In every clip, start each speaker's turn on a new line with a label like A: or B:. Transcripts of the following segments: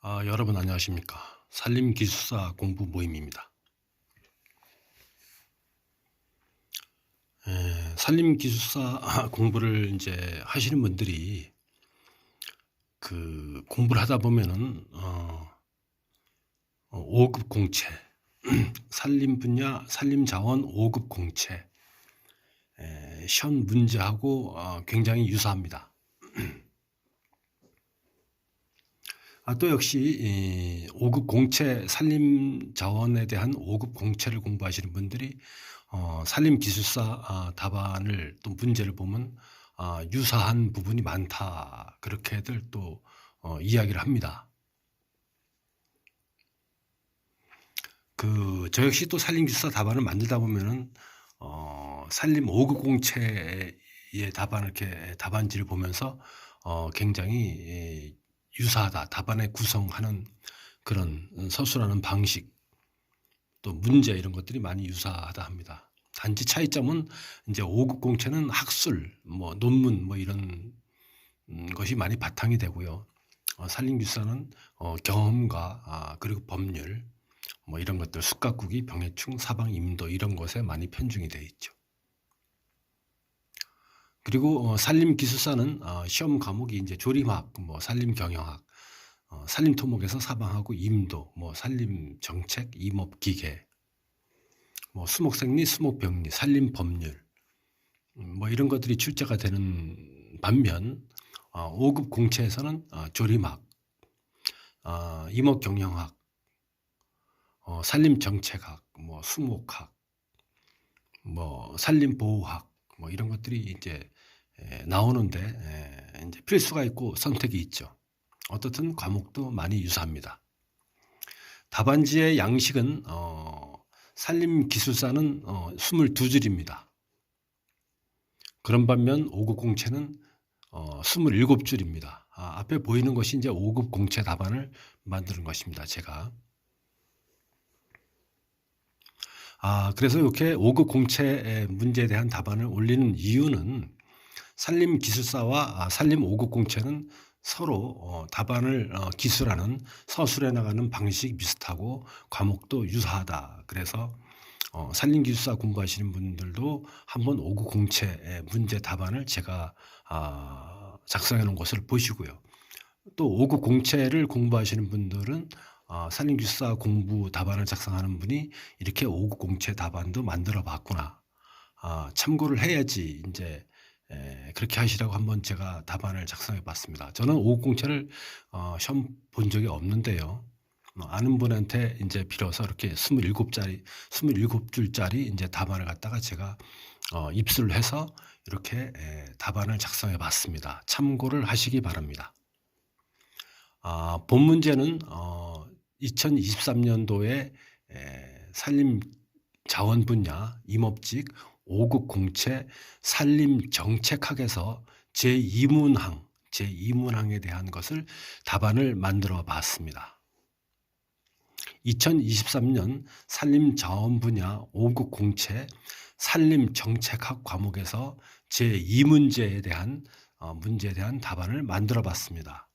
A: 여러분 안녕하십니까. 산림기술사 공부 모임입니다. 산림기술사 공부를 이제 하시는 분들이 그 공부를 하다 보면은 5급 공채, 산림 분야 산림자원 5급 공채 시험 문제하고 굉장히 유사합니다. 또 역시 5급 공채 산림자원에 대한 5급 공채를 공부하시는 분들이 산림기술사 답안을 또 문제를 보면 유사한 부분이 많다, 그렇게들 또 이야기를 합니다. 저 역시 또 산림기술사 답안을 만들다 보면은 산림 5급 공채의 답안을 이렇게 답안지를 보면서 굉장히 유사하다, 답안에 구성하는 그런 서술하는 방식, 또 문제 이런 것들이 많이 유사하다 합니다. 단지 차이점은 이제 5급 공채는 학술, 논문 이런 것이 많이 바탕이 되고요. 산림기술사는 경험과 그리고 법률 이런 것들, 숙각구기, 병해충, 사방, 임도 이런 것에 많이 편중이 되어 있죠. 그리고 산림기술사는 시험 과목이 이제 조림학, 산림경영학, 산림토목에서 사방하고 임도, 산림정책, 임업기계, 수목생리, 수목병리, 산림법률 이런 것들이 출제가 되는 반면 5급 공채에서는 조림학, 임업경영학, 산림정책학, 수목학, 산림보호학 이런 것들이 이제 나오는데 이제 필수가 있고 선택이 있죠. 어떻든 과목도 많이 유사합니다. 답안지의 양식은 산림기술사는 22줄입니다. 그런 반면 5급 공채는 27줄입니다. 앞에 보이는 것이 이제 5급 공채 답안을 만드는 것입니다, 제가. 그래서 이렇게 5급 공채 문제에 대한 답안을 올리는 이유는 산림기술사와 산림 5급 공채는 서로 답안을 기술하는, 서술해 나가는 방식이 비슷하고 과목도 유사하다. 그래서 산림기술사 공부하시는 분들도 한번 5급 공채 문제 답안을 제가 작성해 놓은 것을 보시고요. 또 5급 공채를 공부하시는 분들은 산림기술사 공부 답안을 작성하는 분이 이렇게 5급 공채 답안도 만들어 봤구나, 참고를 해야지 이제 그렇게 하시라고 한번 제가 답안을 작성해 봤습니다. 저는 5급 공채를 시험 본 적이 없는데요. 아는 분한테 이제 빌어서 이렇게 27줄짜리 이제 답안을 갖다가 제가 입수를 해서 이렇게 답안을 작성해 봤습니다. 참고를 하시기 바랍니다. 본 문제는 2023년도에 산림자원 분야 임업직 5급 공채 산림정책학에서 제2문항에 대한 것을 답안을 만들어 봤습니다. 2023년 산림자원 분야 5급 공채 산림정책학 과목에서 제2문제에 대한 문제에 대한 답안을 만들어 봤습니다.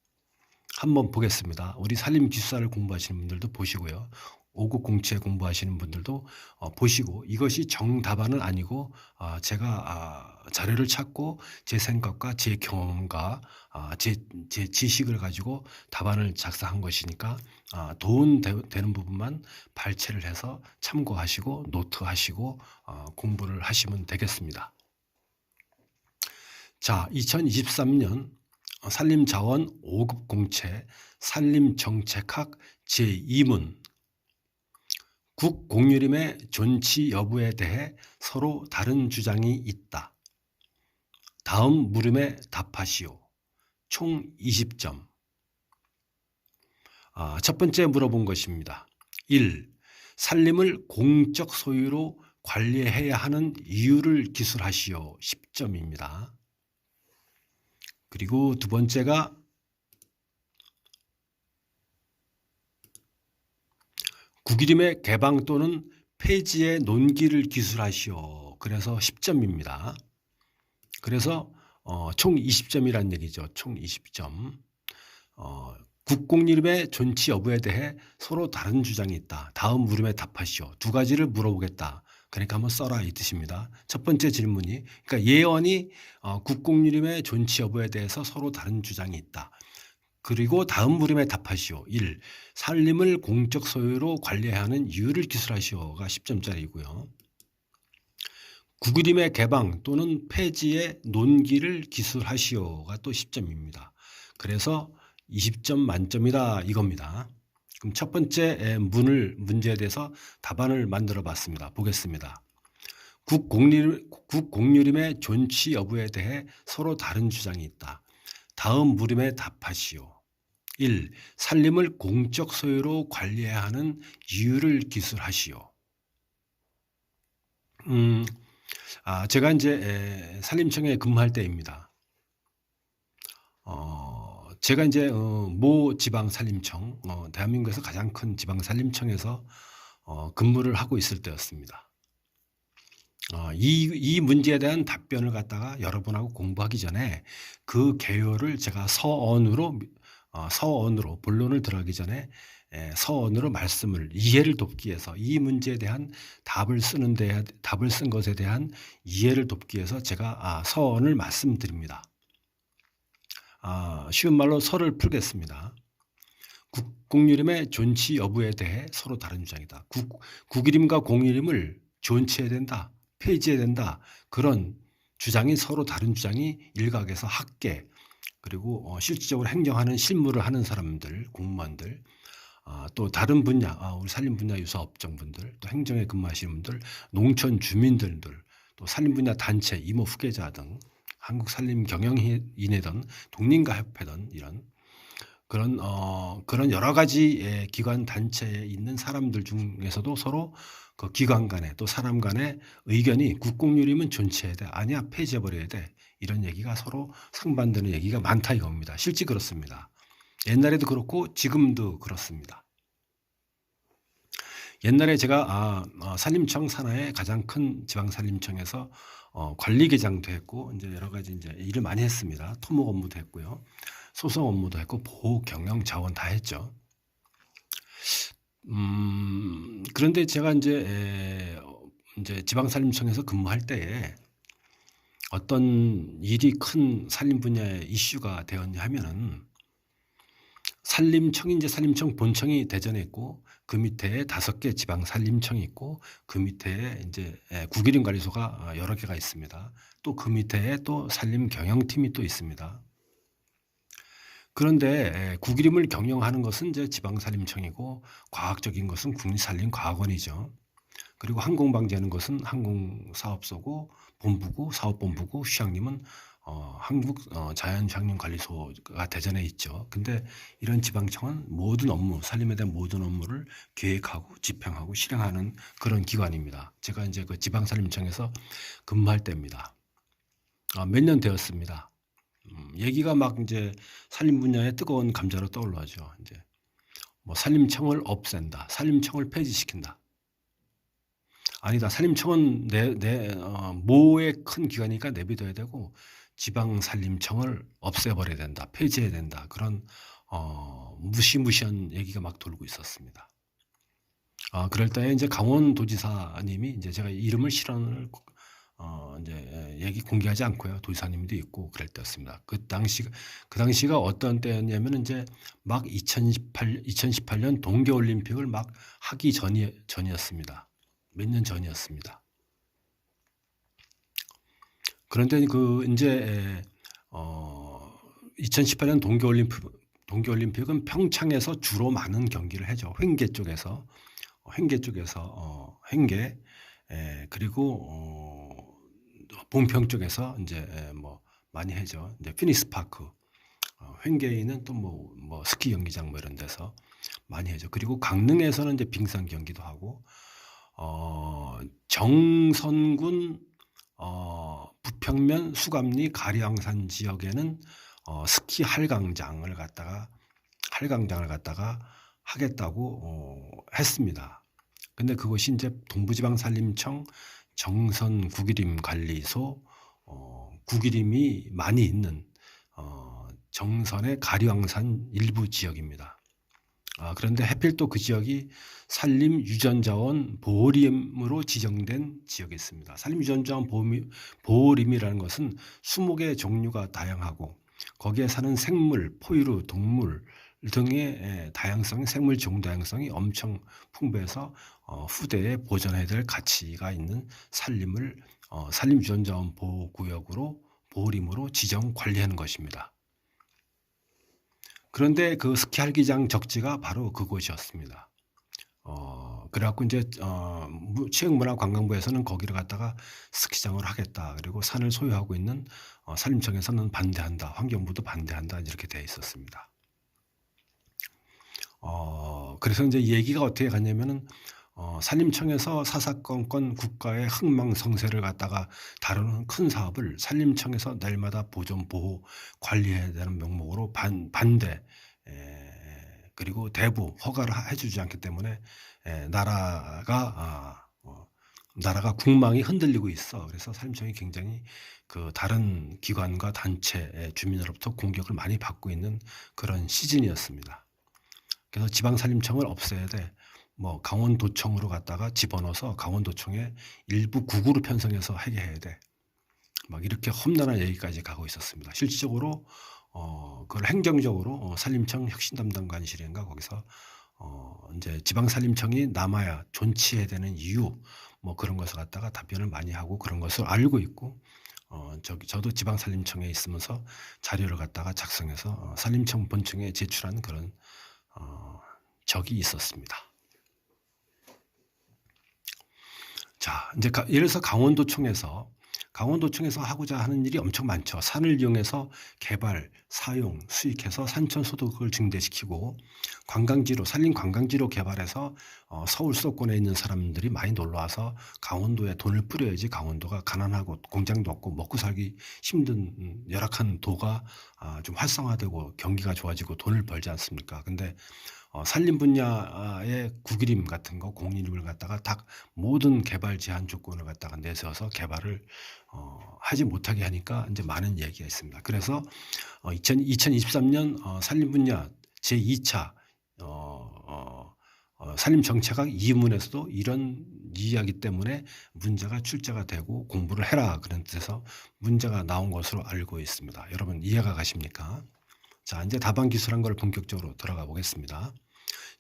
A: 한번 보겠습니다. 우리 산림기술사를 공부하시는 분들도 보시고요. 5급 공채 공부하시는 분들도 보시고, 이것이 정답안은 아니고 제가 자료를 찾고 제 생각과 제 경험과 제 지식을 가지고 답안을 작성한 것이니까 도움 되는 부분만 발췌를 해서 참고하시고 노트하시고 공부를 하시면 되겠습니다. 자, 2023년 산림자원 5급 공채 산림정책학 제2문 국공유림의 존치 여부에 대해 서로 다른 주장이 있다. 다음 물음에 답하시오. 총 20점. 첫 번째 물어본 것입니다. 1. 산림을 공적 소유로 관리해야 하는 이유를 기술하시오. 10점입니다. 그리고 두 번째가 국유림의 개방 또는 폐지의 논기를 기술하시오. 그래서 10점입니다. 그래서 총 20점이란 얘기죠. 총 20점. 국공유림의 존치 여부에 대해 서로 다른 주장이 있다. 다음 물음에 답하시오. 두 가지를 물어보겠다. 그러니까 한번 써라 이 뜻입니다. 첫 번째 질문이 그러니까 예언이 국공유림의 존치 여부에 대해서 서로 다른 주장이 있다. 그리고 다음 물음에 답하시오. 1. 산림을 공적 소유로 관리해야 하는 이유를 기술하시오가 10점짜리고요. 국유림의 개방 또는 폐지의 논기를 기술하시오가 또 10점입니다. 그래서 20점 만점이다 이겁니다. 그럼 첫 번째 문제에 대해서 답안을 만들어 봤습니다. 보겠습니다. 국공유림의 존치 여부에 대해 서로 다른 주장이 있다. 다음 물음에 답하시오. 1. 산림을 공적 소유로 관리해야 하는 이유를 기술하시오. 제가 이제 산림청에 근무할 때입니다. 제가 이제 모 지방산림청, 대한민국에서 가장 큰 지방산림청에서 근무를 하고 있을 때였습니다. 이 문제에 대한 답변을 갖다가 여러분하고 공부하기 전에 그 개요를 제가 서언으로 본론을 들어가기 전에 서언으로 말씀을 이해를 돕기 위해서 이 문제에 대한 답을 쓴 것에 대한 이해를 돕기 위해서 제가 서언을 말씀드립니다. 쉬운 말로 설을 풀겠습니다. 국공유림의 존치 여부에 대해 서로 다른 주장이다. 국유림과 공유림을 존치해야 된다, 폐지해야 된다. 그런 주장이 서로 다른 주장이 일각에서 학계 그리고 실질적으로 행정하는 실무를 하는 사람들, 공무원들, 또 다른 분야, 우리 산림 분야 유사업종분들, 또 행정에 근무하시는 분들, 농촌 주민들들, 또 산림 분야 단체, 이모 후계자 등 한국산림경영인회든 독립가협회든 이런 그런 여러 가지 기관 단체에 있는 사람들 중에서도 서로 그 기관 간에 또 사람 간의 의견이 국공유림은 존치해야 돼, 아니야 폐지해버려야 돼, 이런 얘기가 서로 상반되는 얘기가 많다 이겁니다. 실제 그렇습니다. 옛날에도 그렇고 지금도 그렇습니다. 옛날에 제가 산림청 산하의 가장 큰 지방산림청에서 관리계장도 했고 이제 여러 가지 이제 일을 많이 했습니다. 토목 업무도 했고요, 소송 업무도 했고 보호, 경영, 자원 다 했죠. 그런데 제가 이제 지방산림청에서 근무할 때에 어떤 일이 큰 산림 분야의 이슈가 되었냐 하면은 산림청이 이제 산림청 본청이 대전에 있고 그 밑에 5개 지방 산림청이 있고 그 밑에 이제 국유림 관리소가 여러 개가 있습니다. 또 그 밑에 또 산림 경영팀이 또 있습니다. 그런데 국유림을 경영하는 것은 이제 지방산림청이고 과학적인 것은 국립산림과학원이죠. 그리고 항공방지하는 것은 항공사업소고 본부고 사업본부고 휴양림은 한국자연휴양림관리소가 대전에 있죠. 근데 이런 지방청은 모든 업무, 산림에 대한 모든 업무를 계획하고 집행하고 실행하는 그런 기관입니다. 제가 이제 그 지방산림청에서 근무할 때입니다. 몇 년 되었습니다. 얘기가 막 이제 산림 분야의 뜨거운 감자로 떠올라죠. 이제 뭐 산림청을 없앤다, 산림청을 폐지시킨다. 아니다, 산림청은 모의 큰 기관이니까 내비둬야 되고 지방산림청을 없애버려야 된다, 폐지해야 된다. 그런 무시무시한 얘기가 막 돌고 있었습니다. 그럴 때 이제 강원도지사님이 이제 제가 이름을 실언을 이제 얘기 공개하지 않고요, 도지사님도 있고 그럴 때였습니다. 그 당시가 어떤 때였냐면 이제 막 2018년 동계올림픽을 막 하기 전이었습니다. 몇 년 전이었습니다. 그런데 그 이제 2018년 동계올림픽은 평창에서 주로 많은 경기를 하죠. 횡계 쪽에서 그리고 봉평 쪽에서 이제 뭐 많이 하죠. 이제 피닉스 파크, 횡계에 있는 또 뭐 스키 경기장 뭐 이런 데서 많이 하죠. 그리고 강릉에서는 이제 빙상 경기도 하고 정선군 부평면 수감리 가리왕산 지역에는 스키 할강장을 갖다가 하겠다고 했습니다. 근데 그것이 이제 동부지방산림청 정선 국유림 관리소, 국유림이 많이 있는 정선의 가리왕산 일부 지역입니다. 그런데 하필 또 그 지역이 산림유전자원 보호림으로 지정된 지역에 있습니다. 산림유전자원 보호림이라는 것은 수목의 종류가 다양하고 거기에 사는 생물, 포유류, 동물 등의 다양성, 생물 종 다양성이 엄청 풍부해서 후대에 보존해야 될 가치가 있는 산림을 산림유전자원 보호구역으로 보호림으로 지정 관리하는 것입니다. 그런데 그 스키 할기장 적지가 바로 그곳이었습니다. 그래갖고 이제 체육문화관광부에서는 거기를 갖다가 스키장을 하겠다. 그리고 산을 소유하고 있는 산림청에서는 반대한다. 환경부도 반대한다. 이렇게 되어 있었습니다. 그래서 이제 얘기가 어떻게 갔냐면은 산림청에서 사사건건 국가의 흥망성쇠를 갖다가 다루는 큰 사업을 산림청에서 내일마다 보존, 보호, 관리해야 되는 명목으로 반대, 그리고 대부 허가를 해주지 않기 때문에 나라가 국망이 흔들리고 있어. 그래서 산림청이 굉장히 그 다른 기관과 단체 주민으로부터 공격을 많이 받고 있는 그런 시즌이었습니다. 그래서 지방산림청을 없애야 돼. 강원도청으로 갖다가 집어넣어서 강원도청에 일부 구구로 편성해서 해결해야 돼. 이렇게 험난한 얘기까지 가고 있었습니다. 실질적으로 그걸 행정적으로 산림청 혁신담당관실인가 거기서 이제 지방산림청이 남아야 존치해야 되는 이유 그런 것을 갖다가 답변을 많이 하고 그런 것을 알고 있고 저도 지방산림청에 있으면서 자료를 갖다가 작성해서 산림청 본청에 제출한 그런 적이 있었습니다. 자, 이제 예를 들어서 강원도청에서 하고자 하는 일이 엄청 많죠. 산을 이용해서 개발, 사용, 수익해서 산천 소득을 증대시키고 관광지로 산림 관광지로 개발해서 서울 수도권에 있는 사람들이 많이 놀러와서 강원도에 돈을 뿌려야지 강원도가 가난하고 공장도 없고 먹고 살기 힘든 열악한 도가 좀 활성화되고 경기가 좋아지고 돈을 벌지 않습니까? 근데 산림 분야의 국유림 같은 거, 공유림을 갖다가 딱 모든 개발 제한 조건을 갖다가 내세워서 개발을 하지 못하게 하니까 이제 많은 얘기가 있습니다. 그래서 2023년 산림 분야 제2차 산림 정책학 2문에서도 이런 이야기 때문에 문제가 출제가 되고 공부를 해라 그런 뜻에서 문제가 나온 것으로 알고 있습니다. 여러분 이해가 가십니까? 자, 이제 답안 기술한 걸 본격적으로 들어가 보겠습니다.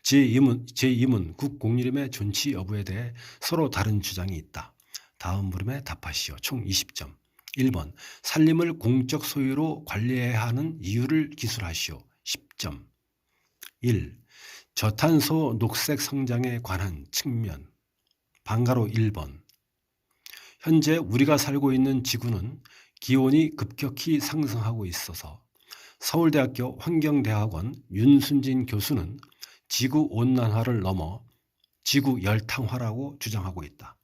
A: 제2문 국공유림의 존치 여부에 대해 서로 다른 주장이 있다. 다음 물음에 답하시오. 총 20점. 1번 산림을 공적 소유로 관리해야 하는 이유를 기술하시오. 10점. 1. 저탄소 녹색 성장에 관한 측면. 방가로 1번. 현재 우리가 살고 있는 지구는 기온이 급격히 상승하고 있어서 서울대학교 환경대학원 윤순진 교수는 지구온난화를 넘어 지구열탕화라고 주장하고 있다.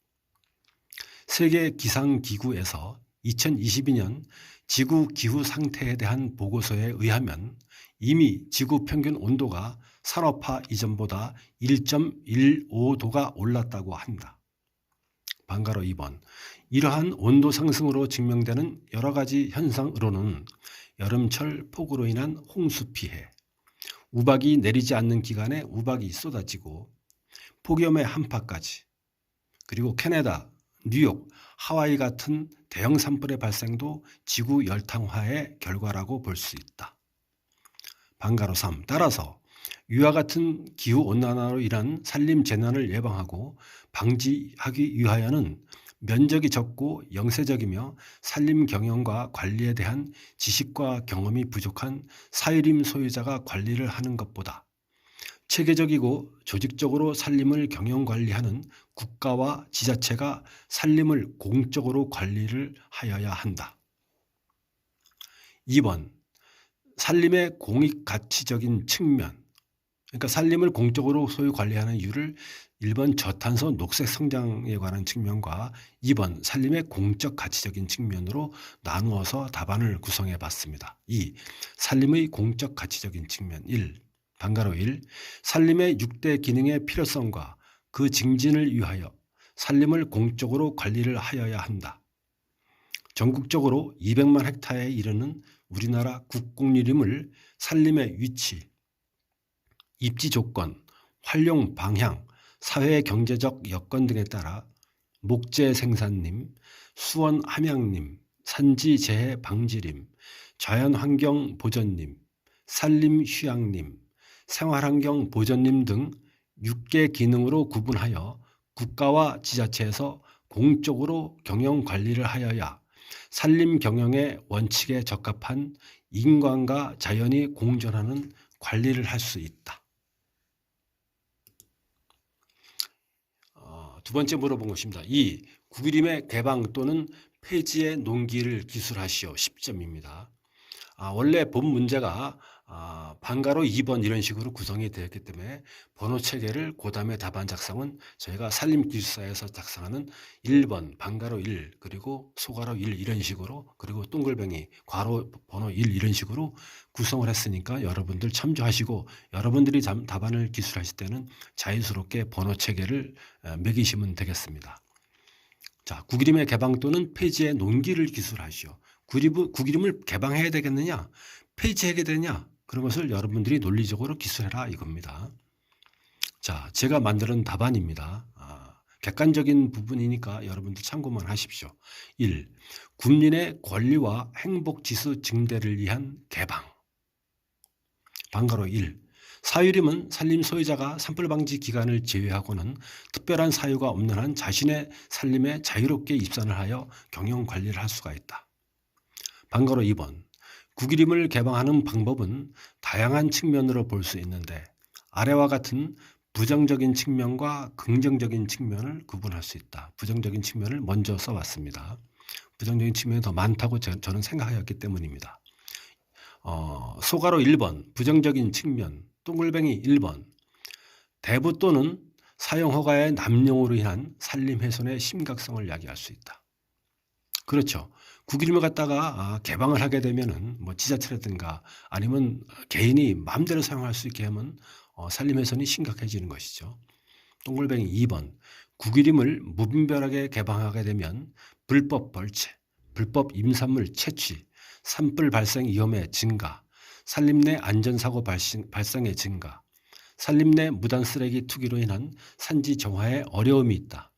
A: 세계기상기구에서 2022년 지구 기후 상태에 대한 보고서에 의하면 이미 지구 평균 온도가 산업화 이전보다 1.15도가 올랐다고 한다. 방가로 2번. 이러한 온도 상승으로 증명되는 여러 가지 현상으로는 여름철 폭우로 인한 홍수 피해, 우박이 내리지 않는 기간에 우박이 쏟아지고 폭염의 한파까지, 그리고 캐나다, 뉴욕, 하와이 같은 대형 산불의 발생도 지구 열탕화의 결과라고 볼 수 있다. 방가로 3. 따라서 이와 같은 기후온난화로 인한 산림 재난을 예방하고 방지하기 위하여는 면적이 적고 영세적이며 산림 경영과 관리에 대한 지식과 경험이 부족한 사유림 소유자가 관리를 하는 것보다 체계적이고 조직적으로 산림을 경영 관리하는 국가와 지자체가 산림을 공적으로 관리를 하여야 한다. 2번. 산림의 공익가치적인 측면. 그러니까 산림을 공적으로 소유 관리하는 이유를 1번 저탄소 녹색 성장에 관한 측면과 2번 산림의 공적 가치적인 측면으로 나누어서 답안을 구성해 봤습니다. 2. 산림의 공적 가치적인 측면. 1. 방가로 1. 산림의 6대 기능의 필요성과 그 증진을 위하여 산림을 공적으로 관리를 하여야 한다. 전국적으로 200만 헥타르에 이르는 우리나라 국공유림을 산림의 위치, 입지 조건, 활용 방향, 사회 경제적 여건 등에 따라 목재 생산림, 수원 함양림, 산지 재해 방지림, 자연환경 보전림, 산림 휴양림, 생활환경 보전림 등 6개 기능으로 구분하여 국가와 지자체에서 공적으로 경영 관리를 하여야 산림 경영의 원칙에 적합한 인간과 자연이 공존하는 관리를 할 수 있다. 두 번째 물어본 것입니다. 2. 국유림의 개방 또는 폐지의 논기를 기술하시오. 10점입니다. 원래 본 문제가 반가로 2번 이런 식으로 구성이 되었기 때문에 번호 체계를 그 다음에 답안 작성은 저희가 산림기술사에서 작성하는 1번 반가로 1 그리고 소가로 1 이런 식으로 그리고 둥글뱅이 괄호 번호 1 이런 식으로 구성을 했으니까 여러분들 참조하시고 여러분들이 답안을 기술하실 때는 자유스럽게 번호 체계를 매기시면 되겠습니다. 자, 국유림의 개방 또는 폐지의 논기를 기술하시오. 국유림을 개방해야 되겠느냐 폐지해야 되느냐 그런 것을 여러분들이 논리적으로 기술해라 이겁니다. 자, 제가 만드는 답안입니다. 객관적인 부분이니까 여러분들 참고만 하십시오. 1. 국민의 권리와 행복지수 증대를 위한 개방. 반가로 1. 사유림은 산림 소유자가 산불 방지 기간을 제외하고는 특별한 사유가 없는 한 자신의 산림에 자유롭게 입산을 하여 경영 관리를 할 수가 있다. 반가로 2번. 국유림을 개방하는 방법은 다양한 측면으로 볼 수 있는데 아래와 같은 부정적인 측면과 긍정적인 측면을 구분할 수 있다. 부정적인 측면을 먼저 써봤습니다. 부정적인 측면이 더 많다고 저는 생각하였기 때문입니다. 소가로 1번 부정적인 측면 똥글뱅이 1번 대부 또는 사용허가의 남용으로 인한 산림훼손의 심각성을 야기할 수 있다. 그렇죠. 국유림을 갖다가 개방을 하게 되면은 뭐 지자체라든가 아니면 개인이 마음대로 사용할 수 있게 하면 산림훼손이 심각해지는 것이죠. 똥글뱅이 2번 국유림을 무분별하게 개방하게 되면 불법 벌채, 불법 임산물 채취, 산불 발생 위험의 증가, 산림 내 안전사고 발생의 증가, 산림 내 무단 쓰레기 투기로 인한 산지 정화에 어려움이 있다.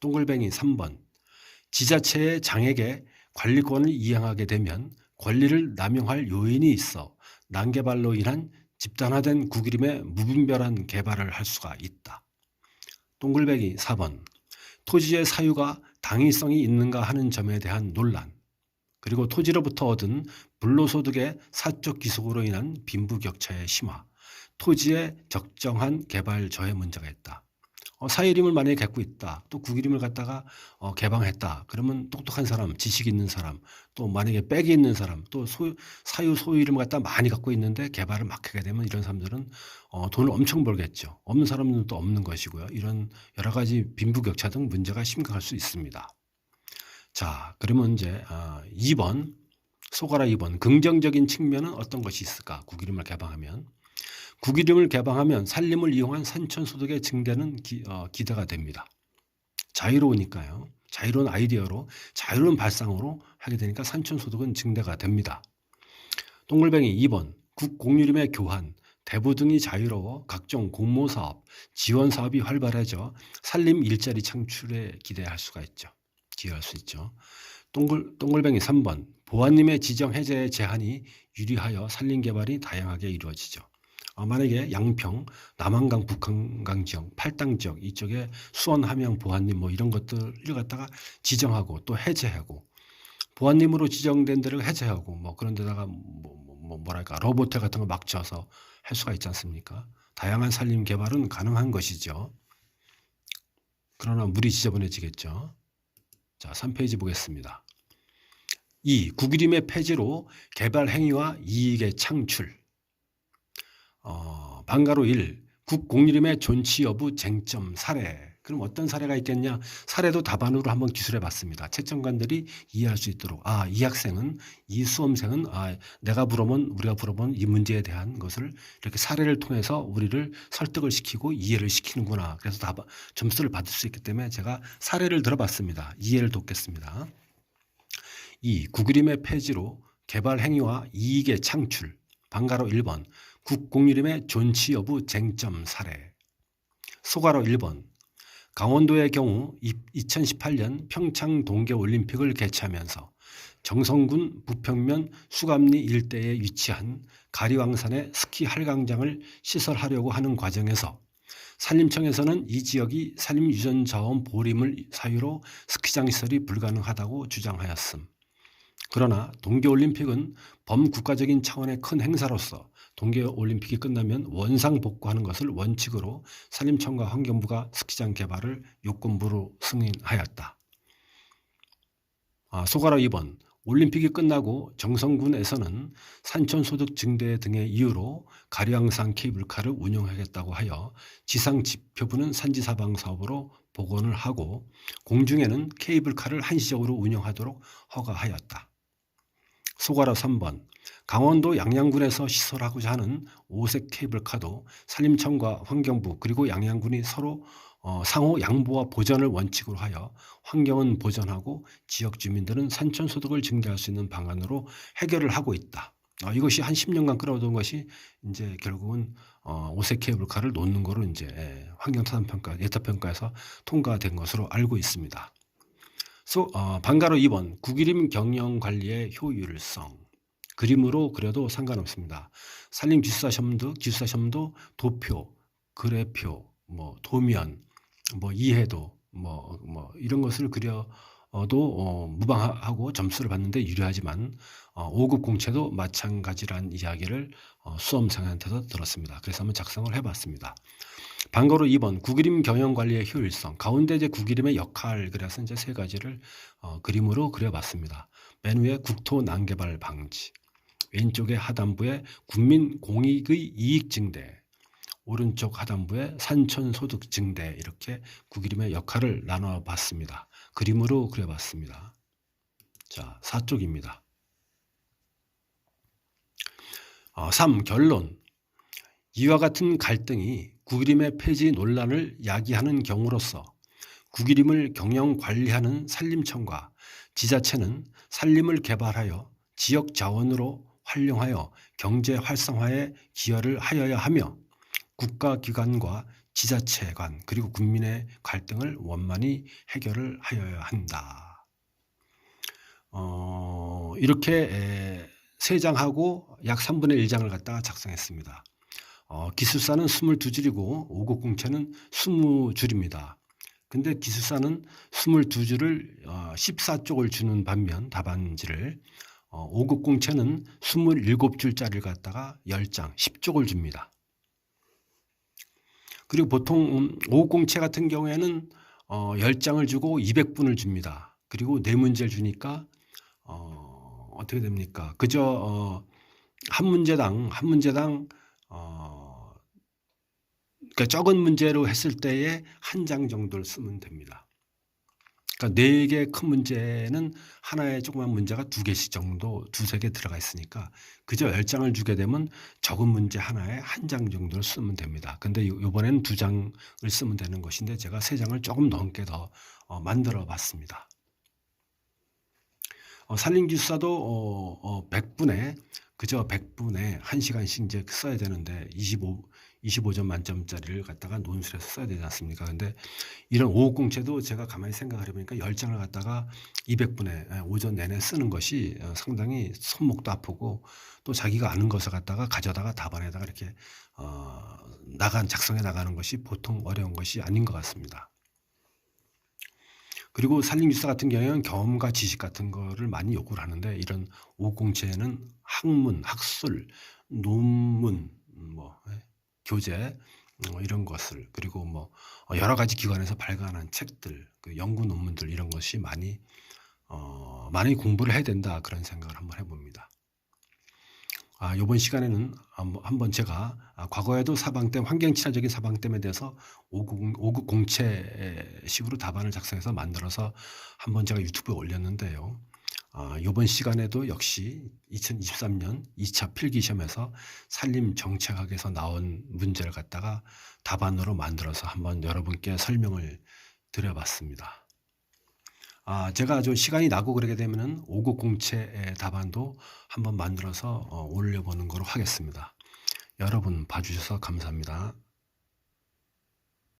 A: 똥글뱅이 3번 지자체의 장에게 관리권을 이행하게 되면 권리를 남용할 요인이 있어 난개발로 인한 집단화된 국유림의 무분별한 개발을 할 수가 있다. 똥글뱅이 4번 토지의 사유가 당위성이 있는가 하는 점에 대한 논란 그리고 토지로부터 얻은 불로소득의 사적 귀속으로 인한 빈부격차의 심화 토지의 적정한 개발 저해 문제가 있다. 사유림을 만약에 갖고 있다. 또 국유림을 갖다가 개방했다. 그러면 똑똑한 사람, 지식 있는 사람, 또 만약에 빽이 있는 사람, 또 소유림을 갖다 많이 갖고 있는데 개발을 막 하게 되면 이런 사람들은 돈을 엄청 벌겠죠. 없는 사람은 또 없는 것이고요. 이런 여러 가지 빈부격차 등 문제가 심각할 수 있습니다. 자, 그러면 이제 2번, 소가라 2번 긍정적인 측면은 어떤 것이 있을까? 국유림을 개방하면. 국유림을 개방하면 산림을 이용한 산촌소득의 증대는 기대가 됩니다. 자유로우니까요. 자유로운 아이디어로 자유로운 발상으로 하게 되니까 산촌소득은 증대가 됩니다. 똥글뱅이 2번 국공유림의 교환, 대부 등이 자유로워 각종 공모사업, 지원사업이 활발해져 산림 일자리 창출에 기대할 수가 있죠. 기여할 수 있죠. 똥글뱅이 3번 보안림의 지정 해제의 제한이 유리하여 산림 개발이 다양하게 이루어지죠. 만약에 양평, 남한강, 북한강 지역, 팔당 지역 이쪽에 수원, 함양, 보안림 뭐 이런 것들을 갖다가 지정하고 또 해제하고 보안림으로 지정된 데를 해제하고 뭐 그런 데다가 뭐랄까 로봇 같은 거 막 지어서 할 수가 있지 않습니까? 다양한 산림 개발은 가능한 것이죠. 그러나 물이 지저분해지겠죠. 자, 3페이지 보겠습니다. 2. 국유림의 폐지로 개발 행위와 이익의 창출. 반가로 1. 국공유림의 존치 여부 쟁점 사례. 그럼 어떤 사례가 있겠냐? 사례도 답안으로 한번 기술해 봤습니다. 채점관들이 이해할 수 있도록 이 학생은 이 수험생은 우리가 물어본 이 문제에 대한 것을 이렇게 사례를 통해서 우리를 설득을 시키고 이해를 시키는구나. 그래서 점수를 받을 수 있기 때문에 제가 사례를 들어봤습니다. 이해를 돕겠습니다. 2. 국유림의 폐지로 개발 행위와 이익의 창출. 방가로 1번 국공유림의 존치 여부 쟁점 사례. 소가로 1번 강원도의 경우 2018년 평창 동계올림픽을 개최하면서 정선군 부평면 수감리 일대에 위치한 가리왕산의 스키 한강장을 시설하려고 하는 과정에서 산림청에서는 이 지역이 산림유전자원 보림을 사유로 스키장 시설이 불가능하다고 주장하였음. 그러나 동계올림픽은 범국가적인 차원의 큰 행사로서 동계올림픽이 끝나면 원상복구하는 것을 원칙으로 산림청과 환경부가 스키장 개발을 요건부로 승인하였다. 소가로 2번 올림픽이 끝나고 정선군에서는 산촌소득 증대 등의 이유로 가리왕산 케이블카를 운영하겠다고 하여 지상지표부는 산지사방 사업으로 복원을 하고 공중에는 케이블카를 한시적으로 운영하도록 허가하였다. 소가로 3번 강원도 양양군에서 시설하고자 하는 오색 케이블카도 산림청과 환경부 그리고 양양군이 서로 상호 양보와 보전을 원칙으로 하여 환경은 보전하고 지역 주민들은 산촌 소득을 증대할 수 있는 방안으로 해결을 하고 있다. 이것이 한 10년간 끌어오던 것이 이제 결국은 오색 케이블카를 놓는 거로 이제 환경타산평가 예타평가에서 통과된 것으로 알고 있습니다. 방가로 2번 국유림 경영관리의 효율성. 그림으로 그려도 상관없습니다. 산림기술사시험도 도표, 그래표, 도면, 이해도, 이런 것을 그려도 무방하고 점수를 받는데 유리하지만 5급 공채도 마찬가지란 이야기를 수험생한테도 들었습니다. 그래서 한번 작성을 해봤습니다. 방가로 2번 국유림 경영관리의 효율성. 가운데 이제 국유림의 역할 그래서 이제 세 가지를 그림으로 그려봤습니다. 맨 위에 국토 난개발 방지, 왼쪽에 하단부에 국민 공익의 이익 증대, 오른쪽 하단부에 산촌 소득 증대 이렇게 국유림의 역할을 나눠봤습니다. 그림으로 그려봤습니다. 자, 4쪽입니다. 3. 결론. 이와 같은 갈등이 국유림의 폐지 논란을 야기하는 경우로서 국유림을 경영 관리하는 산림청과 지자체는 산림을 개발하여 지역 자원으로 활용하여 경제 활성화에 기여를 하여야 하며 국가기관과 지자체 간 그리고 국민의 갈등을 원만히 해결을 하여야 한다. 이렇게 3장하고 약 3분의 1장을 갖다가 작성했습니다. 기술사는 22줄이고 5급 공채는 20줄입니다. 근데 기술사는 22줄을 14쪽을 주는 반면 답안지를 5급 공채는 27줄짜리를 갖다가 10장 10쪽을 줍니다. 그리고 보통 5급 공채 같은 경우에는 10장을 주고 200분을 줍니다. 그리고 4문제를 주니까 어떻게 됩니까? 그저 한 문제당 그러니까 적은 문제로 했을 때에 1장 정도를 쓰면 됩니다. 그러니까 4개 큰 문제는 하나의 조그만 문제가 2개씩 정도 2-3개 들어가 있으니까 그저 10장을 주게 되면 적은 문제 하나에 1장 정도를 쓰면 됩니다. 근데 이번에는 2장을 쓰면 되는 것인데 제가 3장을 조금 넘게 더 만들어 봤습니다. 산림기술사도 100분에 그저 100분에 1시간씩 이제 써야 되는데 25점 만점짜리를 갖다가 논술해서 써야 되지 않습니까? 근데 이런 5급 공채도 제가 가만히 생각을 해보니까 10장을 갖다가 200분에 오전 내내 쓰는 것이 상당히 손목도 아프고 또 자기가 아는 것을 갖다가 가져다가 답안에다가 이렇게 작성해 나가는 것이 보통 어려운 것이 아닌 것 같습니다. 그리고 산림기술사 같은 경우에는 경험과 지식 같은 거를 많이 요구를 하는데 이런 5급 공채에는 학문, 학술, 논문, 교재 이런 것을 그리고 여러 가지 기관에서 발간한 책들, 그 연구 논문들 이런 것이 많이 공부를 해야 된다 그런 생각을 한번 해봅니다. 이번 시간에는 한번 제가 과거에도 사방댐, 환경친화적인 사방댐에 대해서 5급 공채식으로 답안을 작성해서 만들어서 한번 제가 유튜브에 올렸는데요. 이번 시간에도 역시 2023년 2차 필기시험에서 산림정책학에서 나온 문제를 갖다가 답안으로 만들어서 한번 여러분께 설명을 드려봤습니다. 제가 좀 시간이 나고 그러게 되면은 5급 공채 답안도 한번 만들어서 올려보는 거로 하겠습니다. 여러분 봐 주셔서 감사합니다.